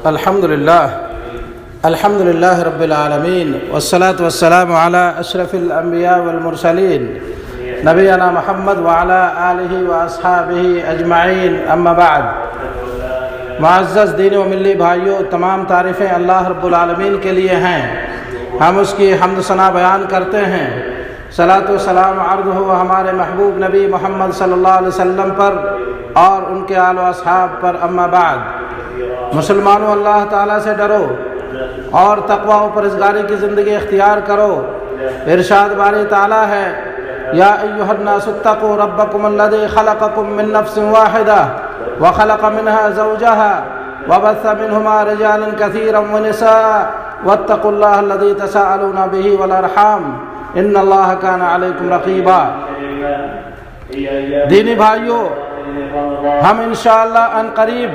الحمد للہ رب العالمین والصلاة والسلام علی اشرف الانبیاء والمرسلین نبینا محمد وعلی آلہ واصحابہ اجمعین، اما بعد۔ معزز دین و ملی بھائیوں، تمام تعریفیں اللہ رب العالمین کے لیے ہیں، ہم اس کی حمد و ثنا بیان کرتے ہیں۔ صلاۃ و سلام عرض ہو ہمارے محبوب نبی محمد صلی اللہ علیہ وسلم پر اور ان کے آل و اصحاب پر، اما بعد۔ مسلمانوں، اللہ تعالیٰ سے ڈرو اور تقوی و پرہیزگاری کی زندگی اختیار کرو۔ ارشاد باری تعالیٰ ہے، یا ایھا الناس اتقوا ربکم الذی خلقکم من نفس واحدہ وخلق منها زوجها وبث منهما رجالا كثيرا ونساء واتقوا الله الذي تساءلون به والارحام ان اللہ کان علیکم رقیبا۔ دینی بھائیوں، ہم انشاءاللہ ان قریب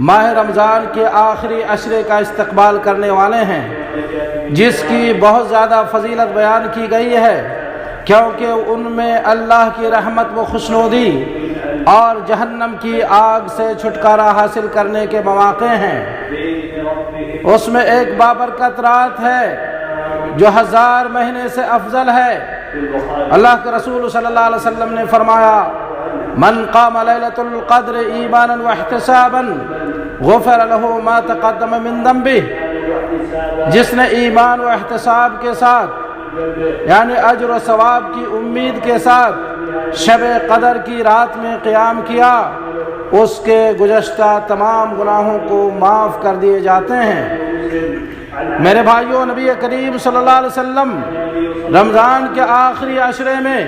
ماہ رمضان کے آخری عشرے کا استقبال کرنے والے ہیں، جس کی بہت زیادہ فضیلت بیان کی گئی ہے، کیونکہ ان میں اللہ کی رحمت و خوشنودی اور جہنم کی آگ سے چھٹکارا حاصل کرنے کے مواقع ہیں۔ اس میں ایک بابرکت رات ہے جو 1000 مہینے سے افضل ہے۔ اللہ کے رسول صلی اللہ علیہ وسلم نے فرمایا، من قام لیلۃ القدر ایمانا واحتسابا غفر له ما تقدم من ذنبه، جس نے ایمان و احتساب کے ساتھ یعنی اجر و ثواب کی امید کے ساتھ شب قدر کی رات میں قیام کیا، اس کے گزشتہ تمام گناہوں کو معاف کر دیے جاتے ہیں۔ میرے بھائیوں، نبی کریم صلی اللہ علیہ وسلم رمضان کے آخری عشرے میں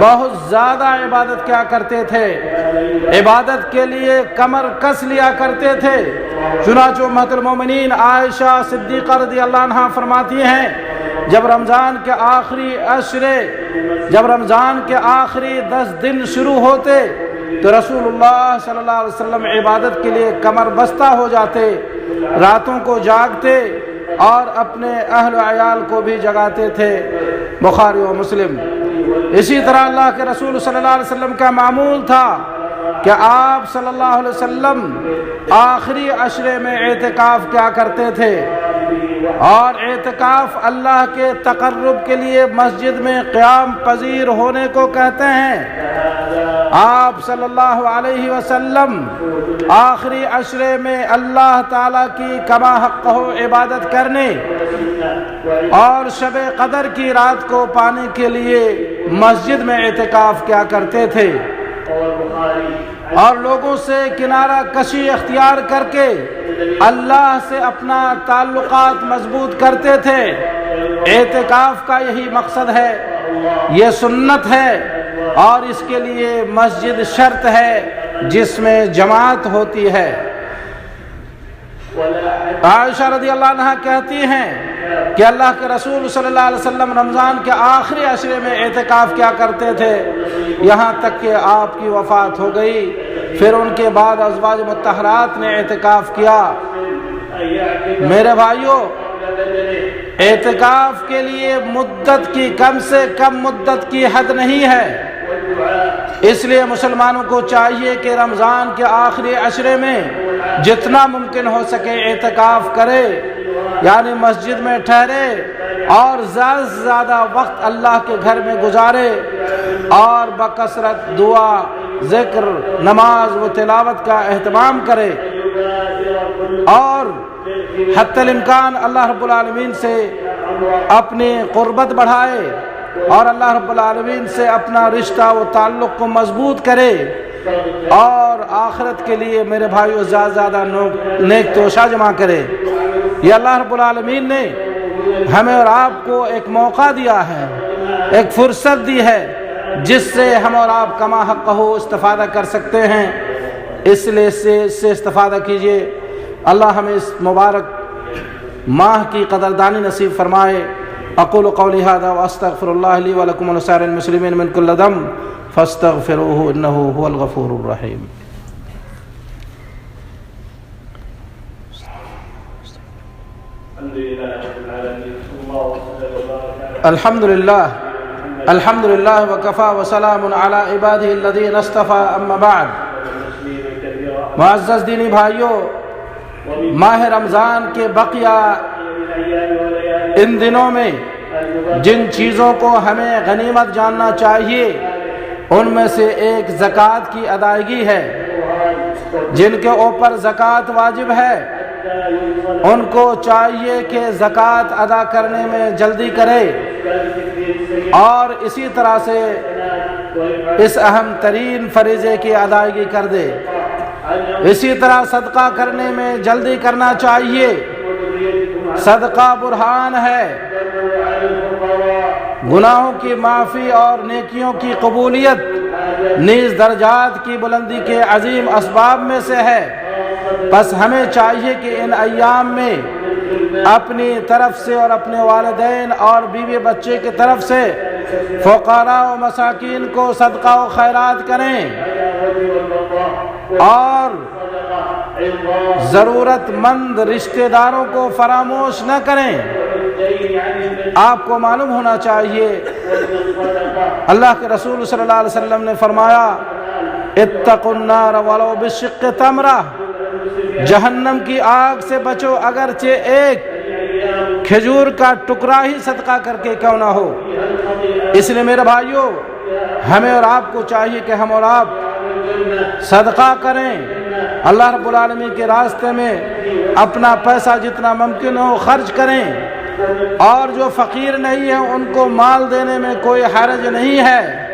بہت زیادہ عبادت کیا کرتے تھے، عبادت کے لیے کمر کس لیا کرتے تھے۔ چنانچہ امہۃ المومنین عائشہ صدیقہ رضی اللہ عنہا فرماتی ہیں، جب رمضان کے آخری 10 دن شروع ہوتے تو رسول اللہ صلی اللہ علیہ وسلم عبادت کے لیے کمر بستہ ہو جاتے، راتوں کو جاگتے اور اپنے اہل و عیال کو بھی جگاتے تھے۔ بخاری و مسلم۔ اسی طرح اللہ کے رسول صلی اللہ علیہ وسلم کا معمول تھا کہ آپ صلی اللہ علیہ وسلم آخری عشرے میں اعتکاف کیا کرتے تھے، اور اعتکاف اللہ کے تقرب کے لیے مسجد میں قیام پذیر ہونے کو کہتے ہیں۔ آپ صلی اللہ علیہ وسلم آخری عشرے میں اللہ تعالیٰ کی کما حقہ عبادت کرنے اور شب قدر کی رات کو پانے کے لیے مسجد میں اعتکاف کیا کرتے تھے، اور لوگوں سے کنارہ کشی اختیار کر کے اللہ سے اپنا تعلقات مضبوط کرتے تھے۔ اعتکاف کا یہی مقصد ہے، یہ سنت ہے، اور اس کے لیے مسجد شرط ہے جس میں جماعت ہوتی ہے۔ عائشہ رضی اللہ عنہا کہتی ہیں کہ اللہ کے رسول صلی اللہ علیہ وسلم رمضان کے آخری عشرے میں اعتکاف کیا کرتے تھے، یہاں تک کہ آپ کی وفات ہو گئی۔ پھر ان کے بعد ازواج مطہرات نے اعتکاف کیا۔ میرے بھائیوں، اعتکاف کے لیے مدت کی کم سے کم مدت کی حد نہیں ہے، اس لیے مسلمانوں کو چاہیے کہ رمضان کے آخری عشرے میں جتنا ممکن ہو سکے اعتکاف کرے، یعنی مسجد میں ٹھہرے اور زیادہ سے زیادہ وقت اللہ کے گھر میں گزارے، اور بکثرت دعا، ذکر، نماز و تلاوت کا اہتمام کرے، اور حتی الامکان اللہ رب العالمین سے اپنی قربت بڑھائے اور اللہ رب العالمین سے اپنا رشتہ و تعلق کو مضبوط کرے، اور آخرت کے لیے میرے بھائیو زیادہ زیادہ نیک توشہ جمع کرے۔ یہ اللہ رب العالمین نے ہمیں اور آپ کو ایک موقع دیا ہے، ایک فرصت دی ہے، جس سے ہم اور آپ کما حق ہو استفادہ کر سکتے ہیں، اس لیے اس سے استفادہ کیجیے۔ اللہ ہمیں اس مبارک ماہ کی قدردانی نصیب فرمائے۔ اقول قولی ھذا واستغفر اللہ لی ولکم ولسائر المسلمین من کل ذنب فاستغفروہ انہ ھو الغفور الرحیم۔ الحمد للہ وکفی وسلام علی عبادہ الذین اصطفی، اما بعد۔ معزز دینی بھائیوں، ماہ رمضان کے بقیہ ان دنوں میں جن چیزوں کو ہمیں غنیمت جاننا چاہیے ان میں سے ایک زکوٰۃ کی ادائیگی ہے۔ جن کے اوپر زکوٰۃ واجب ہے ان کو چاہیے کہ زکوٰۃ ادا کرنے میں جلدی کرے اور اسی طرح سے اس اہم ترین فریضے کی ادائیگی کر دے۔ اسی طرح صدقہ کرنے میں جلدی کرنا چاہیے۔ صدقہ برہان ہے، گناہوں کی معافی اور نیکیوں کی قبولیت نیز درجات کی بلندی کے عظیم اسباب میں سے ہے۔ بس ہمیں چاہیے کہ ان ایام میں اپنی طرف سے اور اپنے والدین اور بیوی بچے کی طرف سے فقراء و مساکین کو صدقہ و خیرات کریں اور ضرورت مند رشتہ داروں کو فراموش نہ کریں۔ آپ کو معلوم ہونا چاہیے اللہ کے رسول صلی اللہ علیہ وسلم نے فرمایا اتقوا النار ولو بشق تمرہ، جہنم کی آگ سے بچو اگرچہ ایک کھجور کا ٹکڑا ہی صدقہ کر کے کیوں نہ ہو۔ اس لیے میرے بھائیوں، ہمیں اور آپ کو چاہیے کہ ہم اور آپ صدقہ کریں، اللہ رب العالمین کے راستے میں اپنا پیسہ جتنا ممکن ہو خرچ کریں، اور جو فقیر نہیں ہیں ان کو مال دینے میں کوئی حرج نہیں ہے،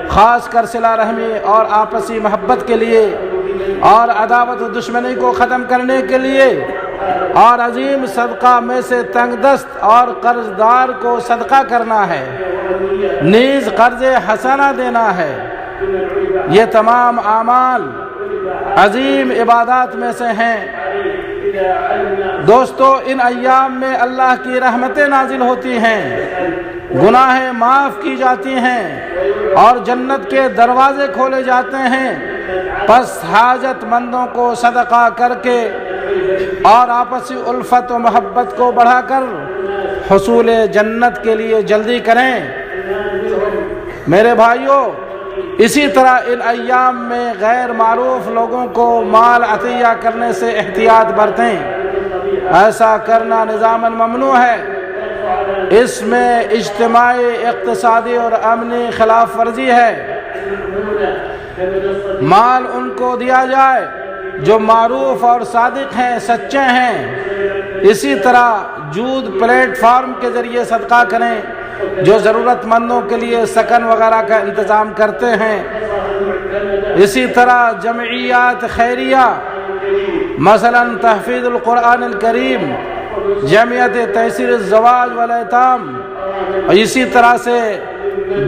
خاص کر صلہ رحمی اور آپسی محبت کے لیے اور عداوت و دشمنی کو ختم کرنے کے لیے، اور عظیم صدقہ میں سے تنگ دست اور قرض دار کو صدقہ کرنا ہے، نیز قرض حسنہ دینا ہے۔ یہ تمام اعمال عظیم عبادات میں سے ہیں۔ دوستو، ان ایام میں اللہ کی رحمتیں نازل ہوتی ہیں، گناہیں معاف کی جاتی ہیں اور جنت کے دروازے کھولے جاتے ہیں۔ پس حاجت مندوں کو صدقہ کر کے اور آپسی الفت و محبت کو بڑھا کر حصول جنت کے لیے جلدی کریں۔ میرے بھائیوں، اسی طرح ان ایام میں غیر معروف لوگوں کو مال عطیہ کرنے سے احتیاط برتیں۔ ایسا کرنا نظاماً ممنوع ہے، اس میں اجتماعی، اقتصادی اور امنی خلاف ورزی ہے۔ مال ان کو دیا جائے جو معروف اور صادق ہیں، سچے ہیں۔ اسی طرح جود پلیٹ فارم کے ذریعے صدقہ کریں جو ضرورت مندوں کے لیے سکن وغیرہ کا انتظام کرتے ہیں۔ اسی طرح جمعیات خیریہ، مثلا تحفیظ القرآن الکریم، جمعیت تیسیر الزواج والیتام، اور اسی طرح سے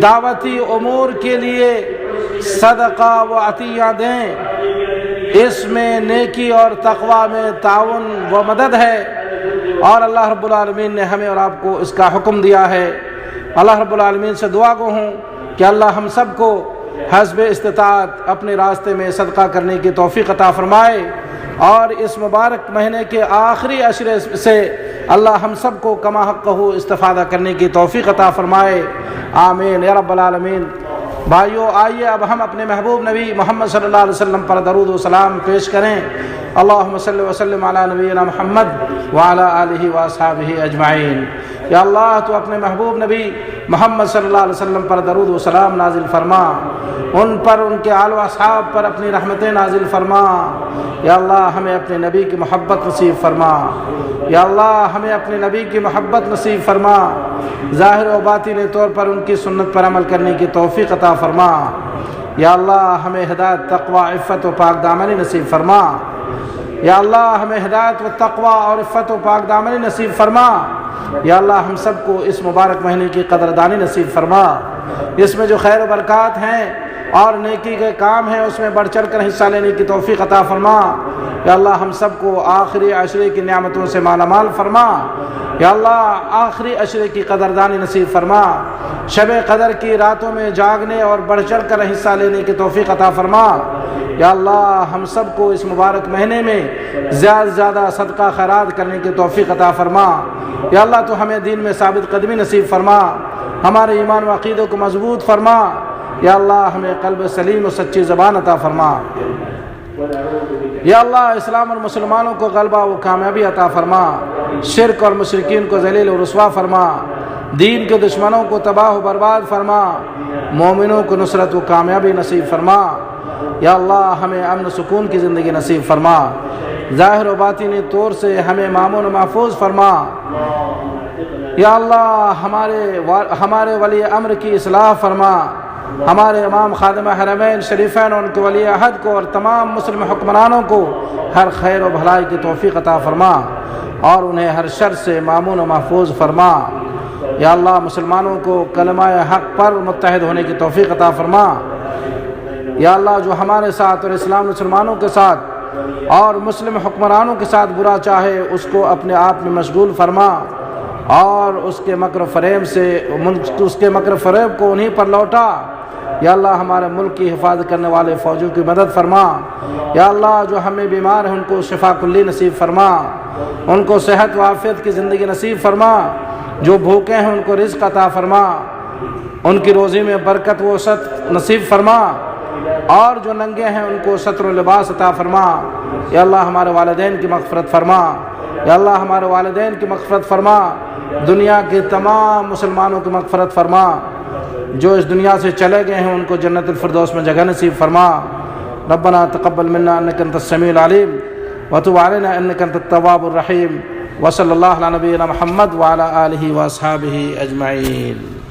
دعوتی امور کے لیے صدقہ و عطیہ دیں۔ اس میں نیکی اور تقوی میں تعاون و مدد ہے، اور اللہ رب العالمین نے ہمیں اور آپ کو اس کا حکم دیا ہے۔ اللہ رب العالمین سے دعا گو ہوں کہ اللہ ہم سب کو حسب استطاعت اپنے راستے میں صدقہ کرنے کی توفیق عطا فرمائے، اور اس مبارک مہینے کے آخری عشرے سے اللہ ہم سب کو کما حقہ استفادہ کرنے کی توفیق عطا فرمائے، آمین یا رب العالمین۔ بھائیو، آئیے اب ہم اپنے محبوب نبی محمد صلی اللہ علیہ وسلم پر درود و سلام پیش کریں۔ اللہم صلی وسلم علی نبینا محمد وعلی آلہ واصحابہ اجمعین۔ یا اللہ، تو اپنے محبوب نبی محمد صلی اللہ علیہ وسلم پر درود و سلام نازل فرما، ان پر، ان کے آل و اصحاب پر اپنی رحمتیں نازل فرما۔ یا اللہ، ہمیں اپنے نبی کی محبت نصیب فرما۔ یا اللہ، ہمیں اپنے نبی کی محبت نصیب فرما، ظاہر و باطنی طور پر ان کی سنت پر عمل کرنے کی توفیق عطا فرما۔ یا اللہ، ہمیں ہدایت، تقوی، عفت و پاک دامنی نصیب فرما۔ یا اللہ، ہمیں ہدایت و تقوی اور عفت و پاک دامنی نصیب فرما۔ یا اللہ، ہم سب کو اس مبارک مہینے کی قدردانی نصیب فرما، اس میں جو خیر و برکات ہیں اور نیکی کے کام ہیں اس میں بڑھ چڑھ کر حصہ لینے کی توفیق عطا فرما۔ یا اللہ، ہم سب کو آخری عشرے کی نعمتوں سے مالا مال فرما۔ یا اللہ، آخری عشرے کی قدردانی نصیب فرما، شب قدر کی راتوں میں جاگنے اور بڑھ چڑھ کر حصہ لینے کی توفیق عطا فرما۔ یا اللہ، ہم سب کو اس مبارک مہینے میں زیادہ سے زیادہ صدقہ خیرات کرنے کی توفیق عطا فرما۔ یا اللہ، تو ہمیں دین میں ثابت قدمی نصیب فرما، ہمارے ایمان و عقیدے کو مضبوط فرما۔ یا اللہ، ہمیں قلب سلیم و سچی زبان عطا فرما۔ یا اللہ اسلام اور مسلمانوں کو غلبہ و کامیابی عطا فرما، شرک اور مشرکین کو ذلیل و رسوا فرما، دین کے دشمنوں کو تباہ و برباد فرما، مومنوں کو نصرت و کامیابی نصیب فرما۔ یا اللہ ہمیں امن و سکون کی زندگی نصیب فرما، ظاہر و باطنی طور سے ہمیں مامون و محفوظ فرما۔ یا اللہ ہمارے ولی امر کی اصلاح فرما، ہمارے امام خادم حرمین شریفین اور ان کے ولی عہد کو اور تمام مسلم حکمرانوں کو ہر خیر و بھلائی کی توفیق عطا فرما اور انہیں ہر شر سے مامون و محفوظ فرما۔ یا اللہ مسلمانوں کو کلمہ حق پر متحد ہونے کی توفیق عطا فرما۔ یا اللہ جو ہمارے ساتھ اور اسلام مسلمانوں کے ساتھ اور مسلم حکمرانوں کے ساتھ برا چاہے اس کو اپنے آپ میں مشغول فرما اور اس کے مکر و فریب کو انہی پر لوٹا۔ یا اللہ ہمارے ملک کی حفاظت کرنے والے فوجوں کی مدد فرما۔ یا اللہ جو ہمیں بیمار ہیں ان کو شفا کلی نصیب فرما، ان کو صحت و عافیت کی زندگی نصیب فرما، جو بھوکے ہیں ان کو رزق عطا فرما، ان کی روزی میں برکت و وسعت نصیب فرما، اور جو ننگے ہیں ان کو ستر و لباس عطا فرما۔ یا اللہ ہمارے والدین کی مغفرت فرما، یا اللہ ہمارے والدین کی مغفرت فرما، دنیا کے تمام مسلمانوں کی مغفرت فرما، جو اس دنیا سے چلے گئے ہیں ان کو جنت الفردوس میں جگہ نصیب فرما۔ ربنا تقبل منا انک انت السمیع العلیم وتب علینا انک انت التواب الرحیم، وصلی اللہ علی نبینا محمد وعلی آلہ واصحابہ اجمعین۔